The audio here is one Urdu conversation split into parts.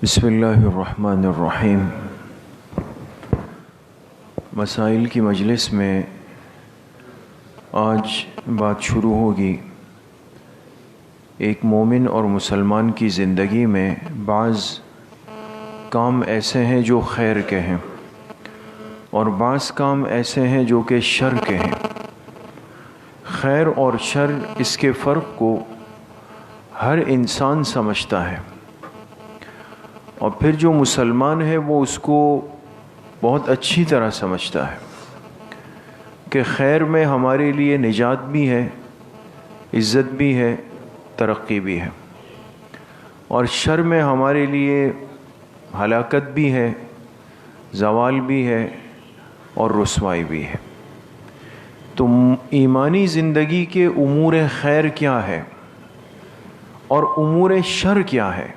بسم اللہ الرحمن الرحیم۔ مسائل کی مجلس میں آج بات شروع ہوگی۔ ایک مومن اور مسلمان کی زندگی میں بعض کام ایسے ہیں جو خیر کے ہیں اور بعض کام ایسے ہیں جو کہ شر کے ہیں۔ خیر اور شر، اس کے فرق کو ہر انسان سمجھتا ہے، اور پھر جو مسلمان ہے وہ اس کو بہت اچھی طرح سمجھتا ہے کہ خیر میں ہمارے لیے نجات بھی ہے، عزت بھی ہے، ترقی بھی ہے، اور شر میں ہمارے لیے ہلاکت بھی ہے، زوال بھی ہے اور رسوائی بھی ہے۔ تو ایمانی زندگی کے امور خیر کیا ہے اور امور شر کیا ہے،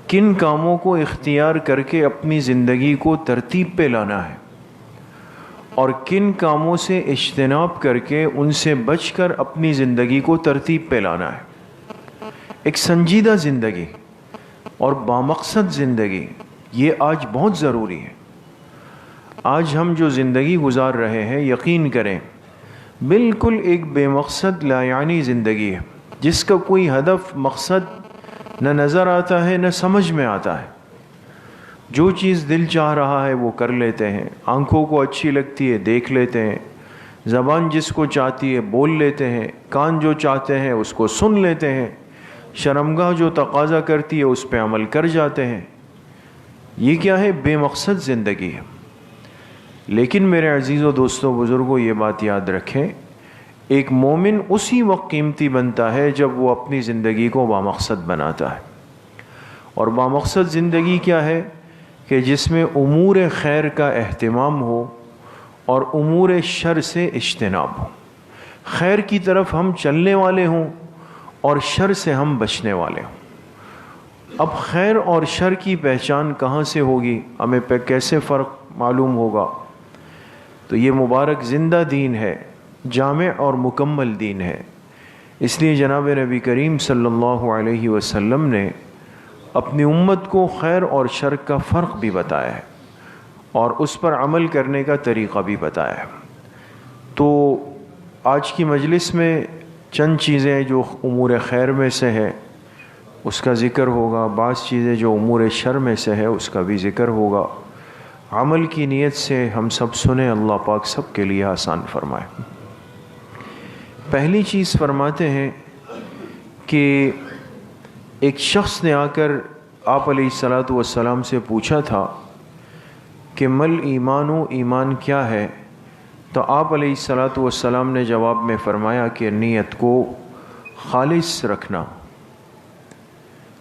کن کاموں کو اختیار کر کے اپنی زندگی کو ترتیب پہ لانا ہے اور کن کاموں سے اجتناب کر کے ان سے بچ کر اپنی زندگی کو ترتیب پہ لانا ہے۔ ایک سنجیدہ زندگی اور بامقصد زندگی، یہ آج بہت ضروری ہے۔ آج ہم جو زندگی گزار رہے ہیں، یقین کریں بالکل ایک بے مقصد لا یعنی زندگی ہے، جس کا کوئی ہدف مقصد نہ نظر آتا ہے نہ سمجھ میں آتا ہے۔ جو چیز دل چاہ رہا ہے وہ کر لیتے ہیں، آنکھوں کو اچھی لگتی ہے دیکھ لیتے ہیں، زبان جس کو چاہتی ہے بول لیتے ہیں، کان جو چاہتے ہیں اس کو سن لیتے ہیں، شرمگاہ جو تقاضا کرتی ہے اس پہ عمل کر جاتے ہیں۔ یہ کیا ہے؟ بے مقصد زندگی ہے۔ لیکن میرے عزیزوں، دوستوں، بزرگوں، یہ بات یاد رکھیں، ایک مومن اسی وقت قیمتی بنتا ہے جب وہ اپنی زندگی کو بامقصد بناتا ہے۔ اور بامقصد زندگی کیا ہے؟ کہ جس میں امور خیر کا اہتمام ہو اور امور شر سے اجتناب ہو۔ خیر کی طرف ہم چلنے والے ہوں اور شر سے ہم بچنے والے ہوں۔ اب خیر اور شر کی پہچان کہاں سے ہوگی؟ ہمیں پہ کیسے فرق معلوم ہوگا؟ تو یہ مبارک زندہ دین ہے، جامع اور مکمل دین ہے۔ اس لیے جناب نبی کریم صلی اللہ علیہ وسلم نے اپنی امت کو خیر اور شر کا فرق بھی بتایا ہے اور اس پر عمل کرنے کا طریقہ بھی بتایا ہے۔ تو آج کی مجلس میں چند چیزیں جو امور خیر میں سے ہے اس کا ذکر ہوگا، بعض چیزیں جو امور شر میں سے ہے اس کا بھی ذکر ہوگا۔ عمل کی نیت سے ہم سب سنیں، اللہ پاک سب کے لیے آسان فرمائے۔ پہلی چیز فرماتے ہیں کہ ایک شخص نے آ کر آپ علیہ الصلاۃ والسلام سے پوچھا تھا کہ مل ایمان، ایمان کیا ہے؟ تو آپ علیہ الصلاۃ والسلام نے جواب میں فرمایا کہ نیت کو خالص رکھنا،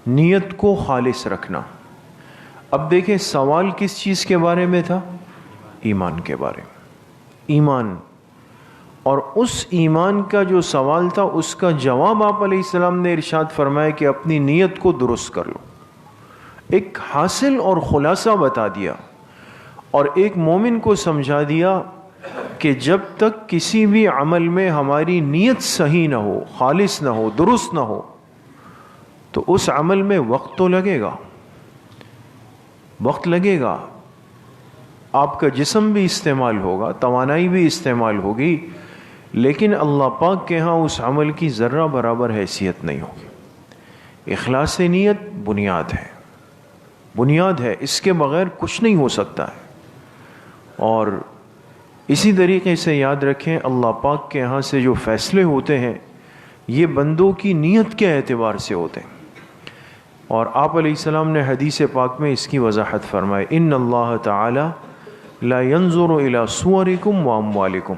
نیت کو خالص رکھنا۔ اب دیکھیں، سوال کس چیز کے بارے میں تھا؟ ایمان کے بارے میں، ایمان۔ اور اس ایمان کا جو سوال تھا اس کا جواب آپ علیہ السلام نے ارشاد فرمایا کہ اپنی نیت کو درست کر لو۔ ایک حاصل اور خلاصہ بتا دیا اور ایک مومن کو سمجھا دیا کہ جب تک کسی بھی عمل میں ہماری نیت صحیح نہ ہو، خالص نہ ہو، درست نہ ہو، تو اس عمل میں وقت تو لگے گا، وقت لگے گا، آپ کا جسم بھی استعمال ہوگا، توانائی بھی استعمال ہوگی، لیکن اللہ پاک کے ہاں اس عمل کی ذرہ برابر حیثیت نہیں ہوگی۔ اخلاص نیت بنیاد ہے، بنیاد ہے، اس کے بغیر کچھ نہیں ہو سکتا ہے۔ اور اسی طریقے سے یاد رکھیں، اللہ پاک کے ہاں سے جو فیصلے ہوتے ہیں یہ بندوں کی نیت کے اعتبار سے ہوتے ہیں۔ اور آپ علیہ السلام نے حدیث پاک میں اس کی وضاحت فرمائی، ان اللہ تعالی لا ينظر الى صورکم واموالکم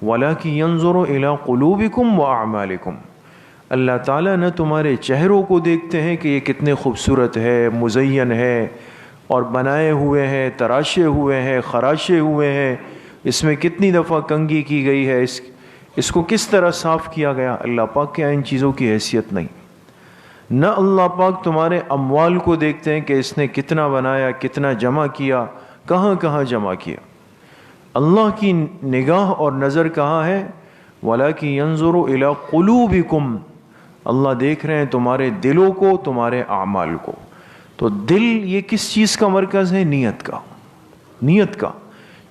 ولکن ينظر الى قلوبکم واعمالکم۔ اللہ تعالیٰ نہ تمہارے چہروں کو دیکھتے ہیں کہ یہ کتنے خوبصورت ہے، مزین ہے اور بنائے ہوئے ہیں، تراشے ہوئے ہیں، خراشے ہوئے ہیں، اس میں کتنی دفعہ کنگھی کی گئی ہے، اس کو کس طرح صاف کیا گیا۔ اللہ پاک کے ان چیزوں کی حیثیت نہیں۔ نہ اللہ پاک تمہارے اموال کو دیکھتے ہیں کہ اس نے کتنا بنایا، کتنا جمع کیا، کہاں کہاں جمع کیا۔ اللہ کی نگاہ اور نظر کہاں ہے؟ وَلَكِنْ يَنْظُرُ إِلَىٰ قُلُوبِكُمْ، اللہ دیکھ رہے ہیں تمہارے دلوں کو، تمہارے اعمال کو۔ تو دل یہ کس چیز کا مرکز ہے؟ نیت کا، نیت کا۔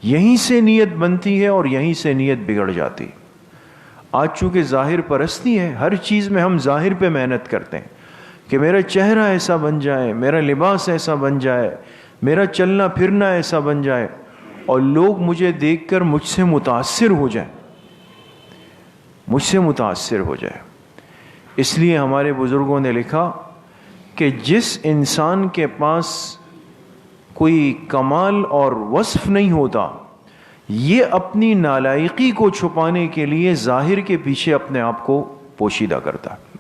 یہیں سے نیت بنتی ہے اور یہیں سے نیت بگڑ جاتی۔ آج چونکہ ظاہر پرستی ہے، ہر چیز میں ہم ظاہر پہ محنت کرتے ہیں کہ میرا چہرہ ایسا بن جائے، میرا لباس ایسا بن جائے، میرا چلنا پھرنا ایسا بن جائے، اور لوگ مجھے دیکھ کر مجھ سے متاثر ہو جائیں، مجھ سے متاثر ہو جائے۔ اس لیے ہمارے بزرگوں نے لکھا کہ جس انسان کے پاس کوئی کمال اور وصف نہیں ہوتا، یہ اپنی نالائقی کو چھپانے کے لیے ظاہر کے پیچھے اپنے آپ کو پوشیدہ کرتا ہے،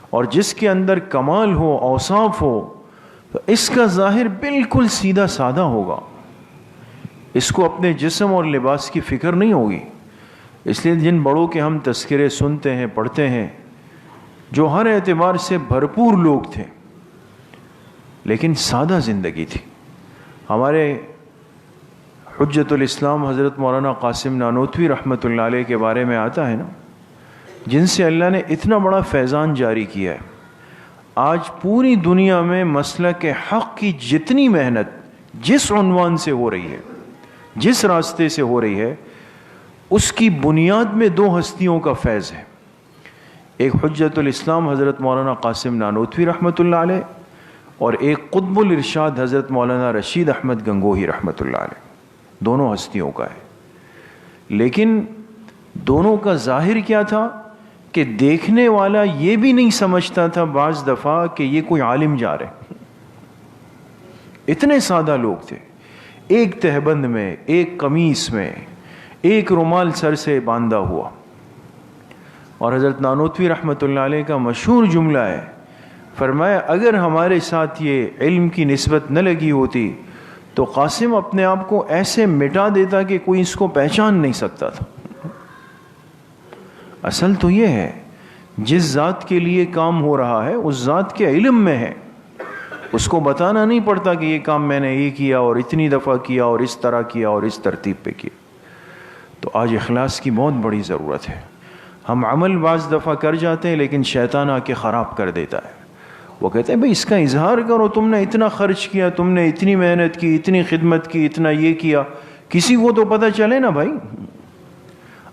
اور جس کے اندر کمال ہو، اوصاف ہو، تو اس کا ظاہر بالکل سیدھا سادہ ہوگا، اس کو اپنے جسم اور لباس کی فکر نہیں ہوگی۔ اس لیے جن بڑوں کے ہم تذکرے سنتے ہیں، پڑھتے ہیں، جو ہر اعتبار سے بھرپور لوگ تھے لیکن سادہ زندگی تھی۔ ہمارے حجت الاسلام حضرت مولانا قاسم نانوتوی رحمۃ اللہ علیہ کے بارے میں آتا ہے نا، جن سے اللہ نے اتنا بڑا فیضان جاری کیا ہے۔ آج پوری دنیا میں مسلک حق کی جتنی محنت جس عنوان سے ہو رہی ہے، جس راستے سے ہو رہی ہے، اس کی بنیاد میں دو ہستیوں کا فیض ہے۔ ایک حجت الاسلام حضرت مولانا قاسم نانوتوی رحمۃ اللہ علیہ، اور ایک قطب الارشاد حضرت مولانا رشید احمد گنگوہی رحمۃ اللہ علیہ۔ دونوں ہستیوں کا ہے، لیکن دونوں کا ظاہر کیا تھا کہ دیکھنے والا یہ بھی نہیں سمجھتا تھا بعض دفعہ کہ یہ کوئی عالم جا رہے۔ اتنے سادہ لوگ تھے، ایک تہبند میں، ایک قمیص میں، ایک رومال سر سے باندھا ہوا۔ اور حضرت نانوتوی رحمۃ اللہ علیہ کا مشہور جملہ ہے، فرمایا اگر ہمارے ساتھ یہ علم کی نسبت نہ لگی ہوتی تو قاسم اپنے آپ کو ایسے مٹا دیتا کہ کوئی اس کو پہچان نہیں سکتا تھا۔ اصل تو یہ ہے، جس ذات کے لیے کام ہو رہا ہے اس ذات کے علم میں ہے، اس کو بتانا نہیں پڑتا کہ یہ کام میں نے یہ کیا اور اتنی دفعہ کیا اور اس طرح کیا اور اس ترتیب پہ کیا۔ تو آج اخلاص کی بہت بڑی ضرورت ہے۔ ہم عمل بعض دفعہ کر جاتے ہیں لیکن شیطان آ کے خراب کر دیتا ہے۔ وہ کہتے ہیں بھئی اس کا اظہار کرو، تم نے اتنا خرچ کیا، تم نے اتنی محنت کی، اتنی خدمت کی، اتنا یہ کیا، کسی کو تو پتہ چلے نا بھائی۔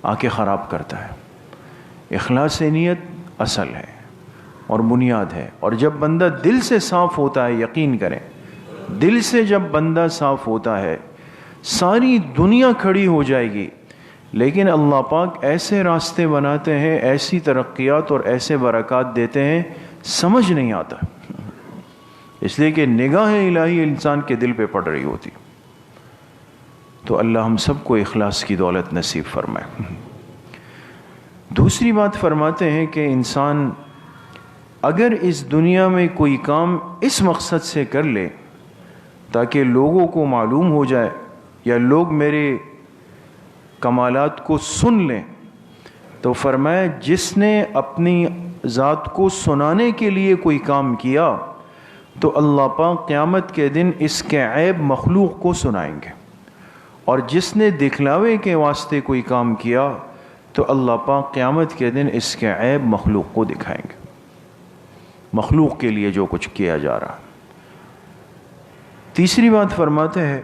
آ کے خراب کرتا ہے۔ اخلاص نیت اصل ہے اور بنیاد ہے، اور جب بندہ دل سے صاف ہوتا ہے، یقین کریں دل سے جب بندہ صاف ہوتا ہے، ساری دنیا کھڑی ہو جائے گی، لیکن اللہ پاک ایسے راستے بناتے ہیں، ایسی ترقیات اور ایسے برکات دیتے ہیں، سمجھ نہیں آتا، اس لیے کہ نگاہ الہی انسان کے دل پہ پڑ رہی ہوتی۔ تو اللہ ہم سب کو اخلاص کی دولت نصیب فرمائے۔ دوسری بات فرماتے ہیں کہ انسان اگر اس دنیا میں کوئی کام اس مقصد سے کر لے تاکہ لوگوں کو معلوم ہو جائے یا لوگ میرے کمالات کو سن لیں، تو فرمایا جس نے اپنی ذات کو سنانے کے لیے کوئی کام کیا تو اللہ پاک قیامت کے دن اس کے عیب مخلوق کو سنائیں گے، اور جس نے دکھلاوے کے واسطے کوئی کام کیا تو اللہ پاک قیامت کے دن اس کے عیب مخلوق کو دکھائیں گے، مخلوق کے لیے جو کچھ کیا جا رہا۔ تیسری بات فرماتے ہیں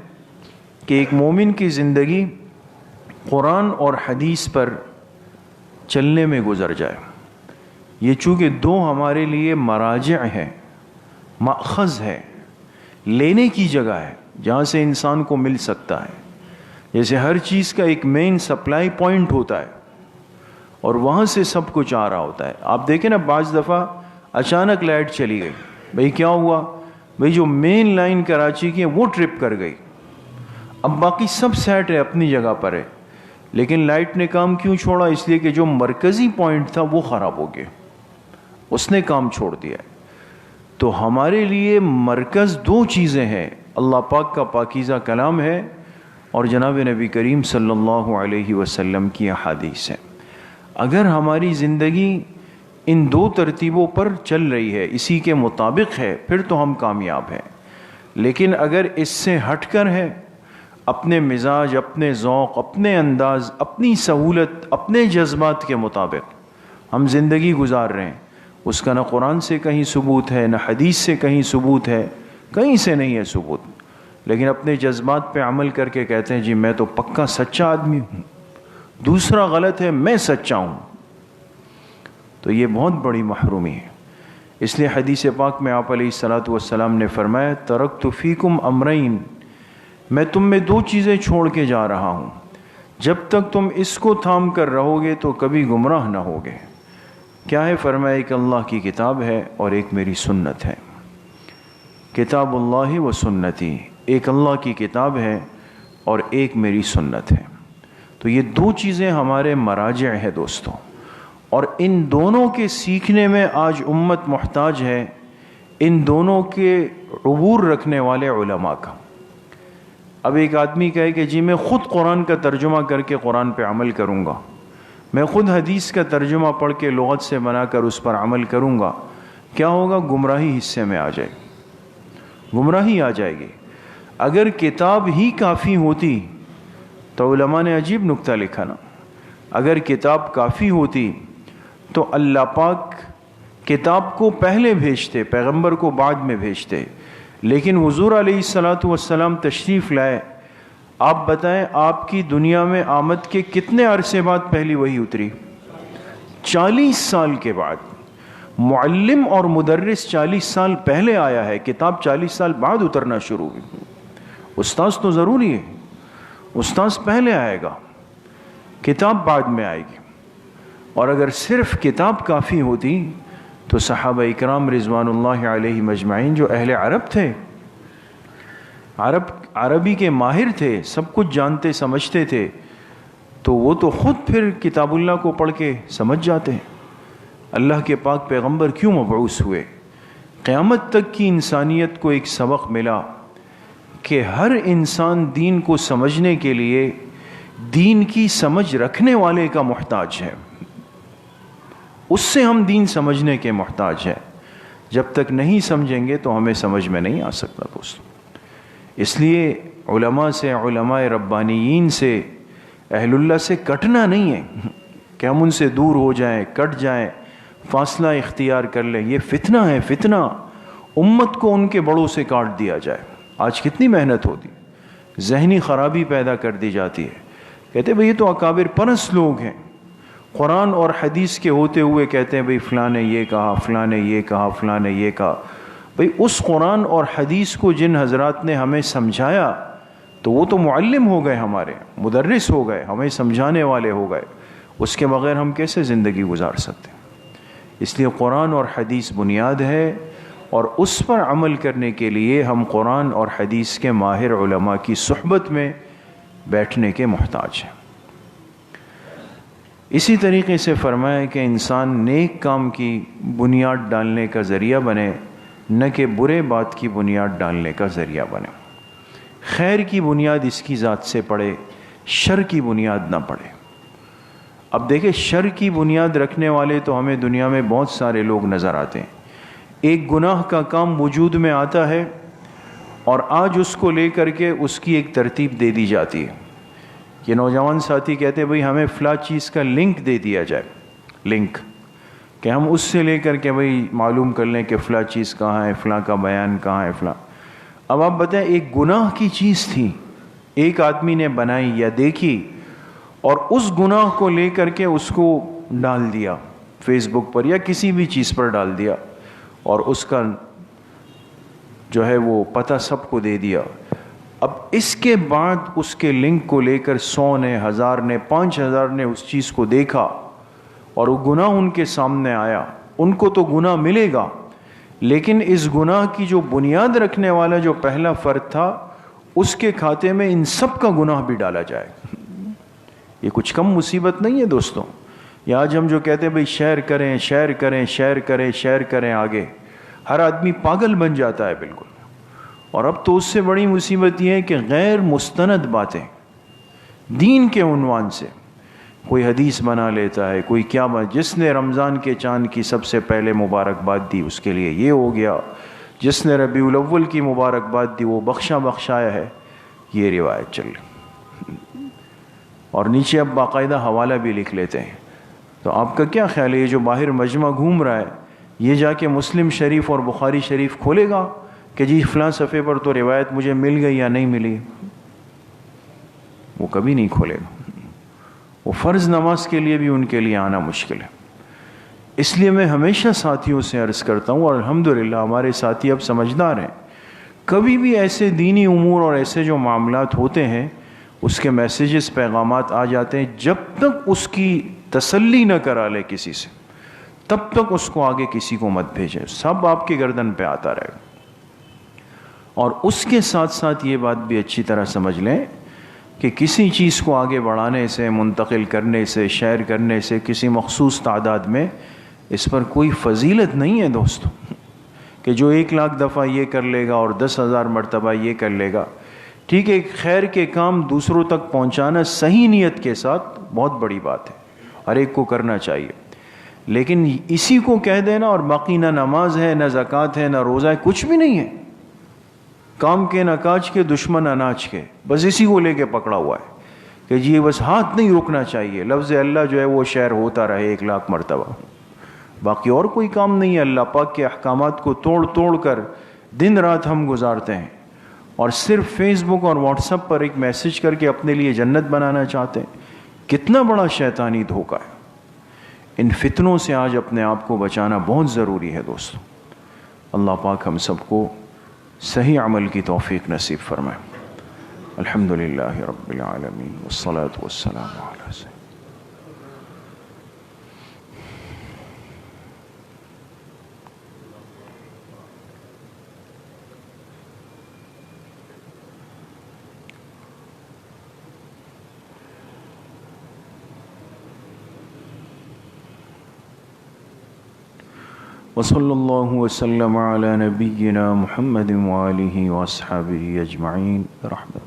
کہ ایک مومن کی زندگی قرآن اور حدیث پر چلنے میں گزر جائے۔ یہ چونکہ دو ہمارے لیے مراجع ہیں، مأخذ ہے، لینے کی جگہ ہے جہاں سے انسان کو مل سکتا ہے۔ جیسے ہر چیز کا ایک مین سپلائی پوائنٹ ہوتا ہے اور وہاں سے سب کچھ آ رہا ہوتا ہے۔ آپ دیکھیں نا بعض دفعہ اچانک لائٹ چلی گئی، بھئی کیا ہوا؟ بھئی جو مین لائن کراچی کی ہے وہ ٹرپ کر گئی، اب باقی سب سیٹ ہے، اپنی جگہ پر ہے، لیکن لائٹ نے کام کیوں چھوڑا؟ اس لیے کہ جو مرکزی پوائنٹ تھا وہ خراب ہو گیا، اس نے کام چھوڑ دیا۔ تو ہمارے لیے مرکز دو چیزیں ہیں، اللہ پاک کا پاکیزہ کلام ہے اور جناب نبی کریم صلی اللہ علیہ وسلم کی احادیث ہے۔ اگر ہماری زندگی ان دو ترتیبوں پر چل رہی ہے، اسی کے مطابق ہے، پھر تو ہم کامیاب ہیں۔ لیکن اگر اس سے ہٹ کر ہے، اپنے مزاج، اپنے ذوق، اپنے انداز، اپنی سہولت، اپنے جذبات کے مطابق ہم زندگی گزار رہے ہیں، اس کا نہ قرآن سے کہیں ثبوت ہے، نہ حدیث سے کہیں ثبوت ہے، کہیں سے نہیں ہے ثبوت، لیکن اپنے جذبات پہ عمل کر کے کہتے ہیں جی میں تو پکا سچا آدمی ہوں، دوسرا غلط ہے میں سچا ہوں. تو یہ بہت بڑی محرومی ہے. اس لیے حدیث پاک میں آپ علیہ الصلاۃ والسلام نے فرمایا ترکت فیکم امرین، میں تم میں دو چیزیں چھوڑ کے جا رہا ہوں، جب تک تم اس کو تھام کر رہو گے تو کبھی گمراہ نہ ہوگے. کیا ہے؟ فرمایا ایک اللہ کی کتاب ہے اور ایک میری سنت ہے. کتاب اللہ و سنتی، ایک اللہ کی کتاب ہے اور ایک میری سنت ہے. تو یہ دو چیزیں ہمارے مراجع ہیں دوستوں، اور ان دونوں کے سیکھنے میں آج امت محتاج ہے ان دونوں کے عبور رکھنے والے علماء کا. اب ایک آدمی کہے کہ جی میں خود قرآن کا ترجمہ کر کے قرآن پہ عمل کروں گا، میں خود حدیث کا ترجمہ پڑھ کے لغت سے بنا کر اس پر عمل کروں گا، کیا ہوگا؟ گمراہی حصے میں آ جائے گی، گمراہی آ جائے گی. اگر کتاب ہی کافی ہوتی تو علماء نے عجیب نکتہ لکھا نا، اگر کتاب کافی ہوتی تو اللہ پاک کتاب کو پہلے بھیجتے، پیغمبر کو بعد میں بھیجتے. لیکن حضور علیہ الصلاۃ والسلام تشریف لائے. آپ بتائیں آپ کی دنیا میں آمد کے کتنے عرصے بعد پہلی وحی اتری؟ 40 سال کے بعد. معلم اور مدرس 40 سال پہلے آیا ہے، کتاب 40 سال بعد اترنا شروع ہوئی. استاذ تو ضروری ہے، استاذ پہلے آئے گا، کتاب بعد میں آئے گی. اور اگر صرف کتاب کافی ہوتی تو صحابہ اکرام رضوان اللہ علیہ مجمعین جو اہل عرب تھے، عربی کے ماہر تھے، سب کچھ جانتے سمجھتے تھے، تو وہ تو خود پھر کتاب اللہ کو پڑھ کے سمجھ جاتے ہیں. اللہ کے پاک پیغمبر کیوں مبعوث ہوئے؟ قیامت تک کی انسانیت کو ایک سبق ملا کہ ہر انسان دین کو سمجھنے کے لیے دین کی سمجھ رکھنے والے کا محتاج ہے. اس سے ہم دین سمجھنے کے محتاج ہیں. جب تک نہیں سمجھیں گے تو ہمیں سمجھ میں نہیں آ سکتا دوست. اس لیے علماء سے، علماء ربانیین سے، اہل اللہ سے کٹنا نہیں ہے کہ ہم ان سے دور ہو جائیں، کٹ جائیں، فاصلہ اختیار کر لیں. یہ فتنہ ہے، فتنہ. امت کو ان کے بڑوں سے کاٹ دیا جائے. آج کتنی محنت ہوتی، ذہنی خرابی پیدا کر دی جاتی ہے. کہتے بھئی یہ تو اکابر پرست لوگ ہیں، قرآن اور حدیث کے ہوتے ہوئے کہتے ہیں بھئی فلاں نے یہ کہا، فلاں نے یہ کہا، فلاں نے یہ کہا. بھئی اس قرآن اور حدیث کو جن حضرات نے ہمیں سمجھایا تو وہ تو معلم ہو گئے، ہمارے مدرس ہو گئے، ہمیں سمجھانے والے ہو گئے. اس کے بغیر ہم کیسے زندگی گزار سکتے ہیں؟ اس لیے قرآن اور حدیث بنیاد ہے، اور اس پر عمل کرنے کے لیے ہم قرآن اور حدیث کے ماہر علماء کی صحبت میں بیٹھنے کے محتاج ہیں. اسی طریقے سے فرمایا کہ انسان نیک کام کی بنیاد ڈالنے کا ذریعہ بنے، نہ کہ برے بات کی بنیاد ڈالنے کا ذریعہ بنے. خیر کی بنیاد اس کی ذات سے پڑے، شر کی بنیاد نہ پڑے. اب دیکھیں شر کی بنیاد رکھنے والے تو ہمیں دنیا میں بہت سارے لوگ نظر آتے ہیں. ایک گناہ کا کام وجود میں آتا ہے اور آج اس کو لے کر کے اس کی ایک ترتیب دے دی جاتی ہے. یہ نوجوان ساتھی کہتے ہیں بھئی ہمیں فلاں چیز کا لنک دے دیا جائے، لنک، کہ ہم اس سے لے کر کے بھئی معلوم کر لیں کہ فلاں چیز کہاں ہے، فلاں کا بیان کہاں ہے، فلاں. اب آپ بتائیں ایک گناہ کی چیز تھی، ایک آدمی نے بنائی یا دیکھی اور اس گناہ کو لے کر کے اس کو ڈال دیا فیس بک پر یا کسی بھی چیز پر ڈال دیا، اور اس کا جو ہے وہ پتہ سب کو دے دیا. اب اس کے بعد اس کے لنک کو لے کر 100 نے، 1000 نے، 5000 نے اس چیز کو دیکھا اور وہ گناہ ان کے سامنے آیا. ان کو تو گناہ ملے گا، لیکن اس گناہ کی جو بنیاد رکھنے والا جو پہلا فرد تھا اس کے کھاتے میں ان سب کا گناہ بھی ڈالا جائے. یہ کچھ کم مصیبت نہیں ہے دوستوں. یہ آج ہم جو کہتے ہیں بھئی شیئر کریں، شیئر کریں، شیئر کریں، شیئر کریں، آگے ہر آدمی پاگل بن جاتا ہے بالکل. اور اب تو اس سے بڑی مصیبت یہ ہے کہ غیر مستند باتیں دین کے عنوان سے کوئی حدیث بنا لیتا ہے، کوئی کیا جس نے رمضان کے چاند کی سب سے پہلے مبارکباد دی اس کے لیے یہ ہو گیا، جس نے ربیع الاول کی مبارکباد دی وہ بخشایا ہے. یہ روایت چل رہی، اور نیچے اب باقاعدہ حوالہ بھی لکھ لیتے ہیں. تو آپ کا کیا خیال ہے یہ جو باہر مجمع گھوم رہا ہے یہ جا کے مسلم شریف اور بخاری شریف کھولے گا کہ جی فلاں صفحے پر تو روایت مجھے مل گئی یا نہیں ملی، وہ کبھی نہیں کھولے گا۔ وہ فرض نماز کے لیے بھی ان کے لیے آنا مشکل ہے۔ اس لیے میں ہمیشہ ساتھیوں سے عرض کرتا ہوں، اور الحمدللہ ہمارے ساتھی اب سمجھدار ہیں، کبھی بھی ایسے دینی امور اور ایسے جو معاملات ہوتے ہیں اس کے میسیجز پیغامات آ جاتے ہیں، جب تک اس کی تسلی نہ کرا لے کسی سے تب تک اس کو آگے کسی کو مت بھیجیں، سب آپ کے گردن پہ آتا رہے گا۔ اور اس کے ساتھ ساتھ یہ بات بھی اچھی طرح سمجھ لیں کہ کسی چیز کو آگے بڑھانے سے، منتقل کرنے سے، شیئر کرنے سے کسی مخصوص تعداد میں، اس پر کوئی فضیلت نہیں ہے دوستو، کہ جو 1,00,000 دفعہ یہ کر لے گا اور 10,000 مرتبہ یہ کر لے گا۔ ٹھیک ہے، خیر کے کام دوسروں تک پہنچانا صحیح نیت کے ساتھ بہت بڑی بات ہے، ہر ایک کو کرنا چاہیے، لیکن اسی کو کہہ دینا اور باقی نہ نماز ہے، نہ زکوٰۃ ہے، نہ روزہ ہے، کچھ بھی نہیں ہے، کام کے نہ کاج کے، دشمن اناج کے، بس اسی کو لے کے پکڑا ہوا ہے کہ جی بس ہاتھ نہیں رکنا چاہیے، لفظ اللہ جو ہے وہ شعر ہوتا رہے 1,00,000 مرتبہ، باقی اور کوئی کام نہیں ہے۔ اللہ پاک کے احکامات کو توڑ توڑ کر دن رات ہم گزارتے ہیں، اور صرف فیس بک اور واٹس ایپ پر ایک میسج کر کے اپنے لیے جنت بنانا چاہتے ہیں۔ کتنا بڑا شیطانی دھوکہ ہے۔ ان فتنوں سے آج اپنے آپ کو بچانا بہت ضروری ہے دوستو۔ اللہ پاک ہم سب کو صحیح عمل کی توفیق نصیب فرمائے۔ الحمدللہ رب العالمین والصلاة والسلام علی سیدنا۔ وصلی اللہ وسلم علی نبینا محمد وآلہ واصحابہ اجمعین برحمتہ۔